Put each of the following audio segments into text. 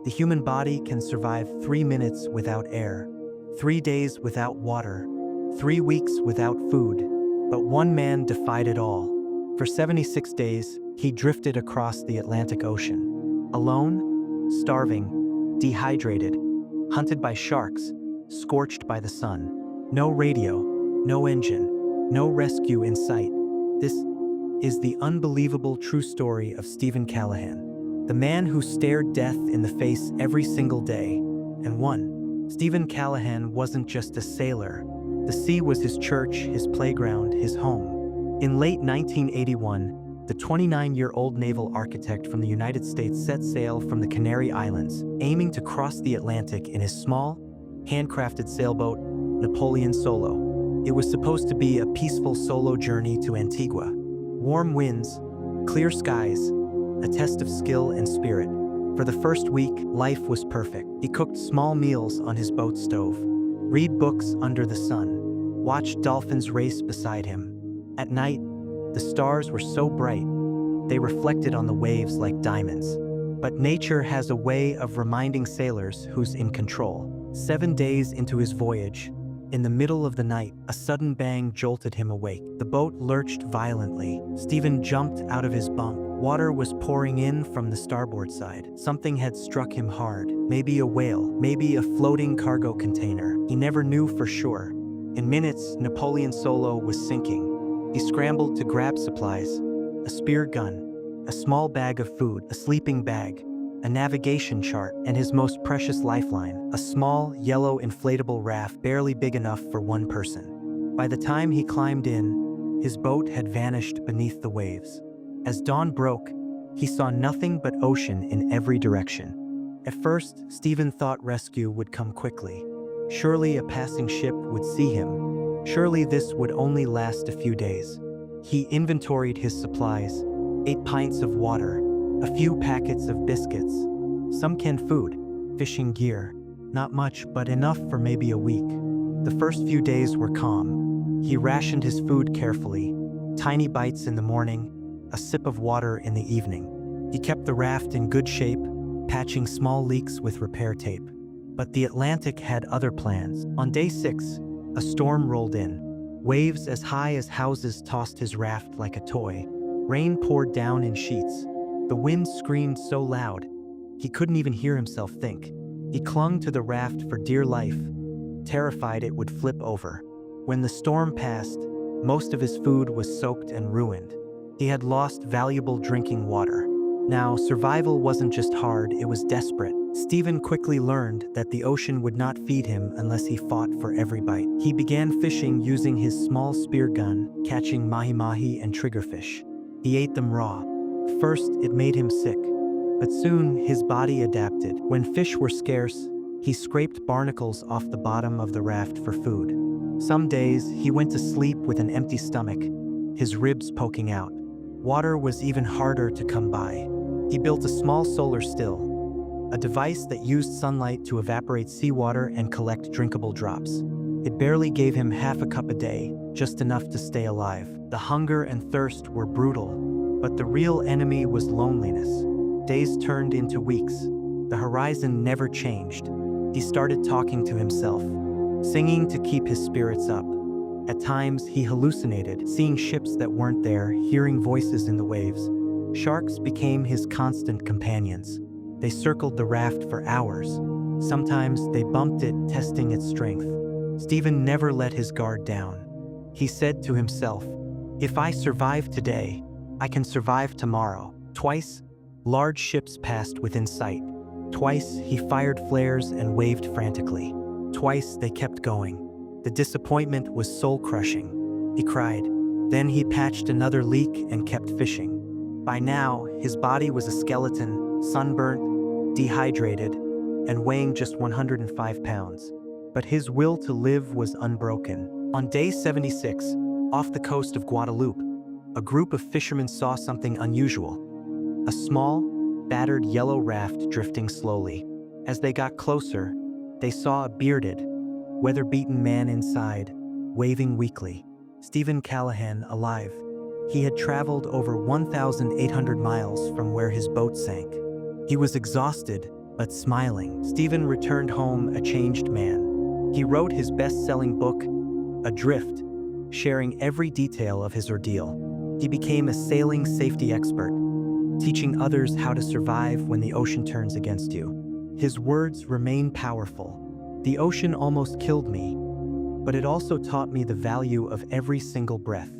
The human body can survive 3 minutes without air, 3 days without water, 3 weeks without food. But one man defied it all. For 76 days, he drifted across the Atlantic Ocean. Alone, starving, dehydrated, hunted by sharks, scorched by the sun. No radio, no engine, no rescue in sight. This is the unbelievable true story of Steven Callahan, the man who stared death in the face every single day and won. Steven Callahan wasn't just a sailor. The sea was his church, his playground, his home. In late 1981, the 29-year-old naval architect from the United States set sail from the Canary Islands, aiming to cross the Atlantic in his small, handcrafted sailboat, Napoleon Solo. It was supposed to be a peaceful solo journey to Antigua. Warm winds, clear skies, a test of skill and spirit. For the first week, life was perfect. He cooked small meals on his boat stove, read books under the sun, watch dolphins race beside him. At night, the stars were so bright, they reflected on the waves like diamonds. But nature has a way of reminding sailors who's in control. 7 days into his voyage, in the middle of the night, a sudden bang jolted him awake. The boat lurched violently. Steven jumped out of his bunk. Water was pouring in from the starboard side. Something had struck him hard. Maybe a whale, maybe a floating cargo container. He never knew for sure. In minutes, Napoleon Solo was sinking. He scrambled to grab supplies, a spear gun, a small bag of food, a sleeping bag, a navigation chart, and his most precious lifeline, a small, yellow inflatable raft barely big enough for one person. By the time he climbed in, his boat had vanished beneath the waves. As dawn broke, he saw nothing but ocean in every direction. At first, Steven thought rescue would come quickly. Surely a passing ship would see him. Surely this would only last a few days. He inventoried his supplies, 8 pints of water, a few packets of biscuits, some canned food, fishing gear. Not much, but enough for maybe a week. The first few days were calm. He rationed his food carefully, tiny bites in the morning, a sip of water in the evening. He kept the raft in good shape, patching small leaks with repair tape. But the Atlantic had other plans. On day 6, a storm rolled in. Waves as high as houses tossed his raft like a toy. Rain poured down in sheets. The wind screamed so loud, he couldn't even hear himself think. He clung to the raft for dear life, terrified it would flip over. When the storm passed, most of his food was soaked and ruined. He had lost valuable drinking water. Now, survival wasn't just hard, it was desperate. Steven quickly learned that the ocean would not feed him unless he fought for every bite. He began fishing using his small spear gun, catching mahi-mahi and triggerfish. He ate them raw. First, it made him sick, but soon his body adapted. When fish were scarce, he scraped barnacles off the bottom of the raft for food. Some days, he went to sleep with an empty stomach, his ribs poking out. Water was even harder to come by. He built a small solar still, a device that used sunlight to evaporate seawater and collect drinkable drops. It barely gave him half a cup a day, just enough to stay alive. The hunger and thirst were brutal. But the real enemy was loneliness. Days turned into weeks. The horizon never changed. He started talking to himself, singing to keep his spirits up. At times, he hallucinated, seeing ships that weren't there, hearing voices in the waves. Sharks became his constant companions. They circled the raft for hours. Sometimes they bumped it, testing its strength. Steven never let his guard down. He said to himself, "If I survive today, I can survive tomorrow." Twice, large ships passed within sight. Twice, he fired flares and waved frantically. Twice, they kept going. The disappointment was soul-crushing. He cried. Then he patched another leak and kept fishing. By now, his body was a skeleton, sunburnt, dehydrated, and weighing just 105 pounds. But his will to live was unbroken. On day 76, off the coast of Guadeloupe, a group of fishermen saw something unusual. A small, battered yellow raft drifting slowly. As they got closer, they saw a bearded, weather-beaten man inside, waving weakly. Steven Callahan alive. He had traveled over 1,800 miles from where his boat sank. He was exhausted, but smiling. Steven returned home a changed man. He wrote his best-selling book, Adrift, sharing every detail of his ordeal. He became a sailing safety expert, teaching others how to survive when the ocean turns against you. His words remain powerful. The ocean almost killed me, but it also taught me the value of every single breath.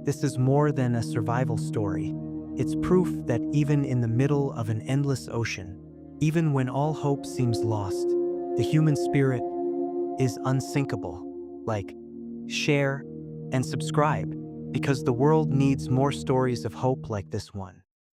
This is more than a survival story. It's proof that even in the middle of an endless ocean, even when all hope seems lost, the human spirit is unsinkable. Like, share, and subscribe, because the world needs more stories of hope like this one.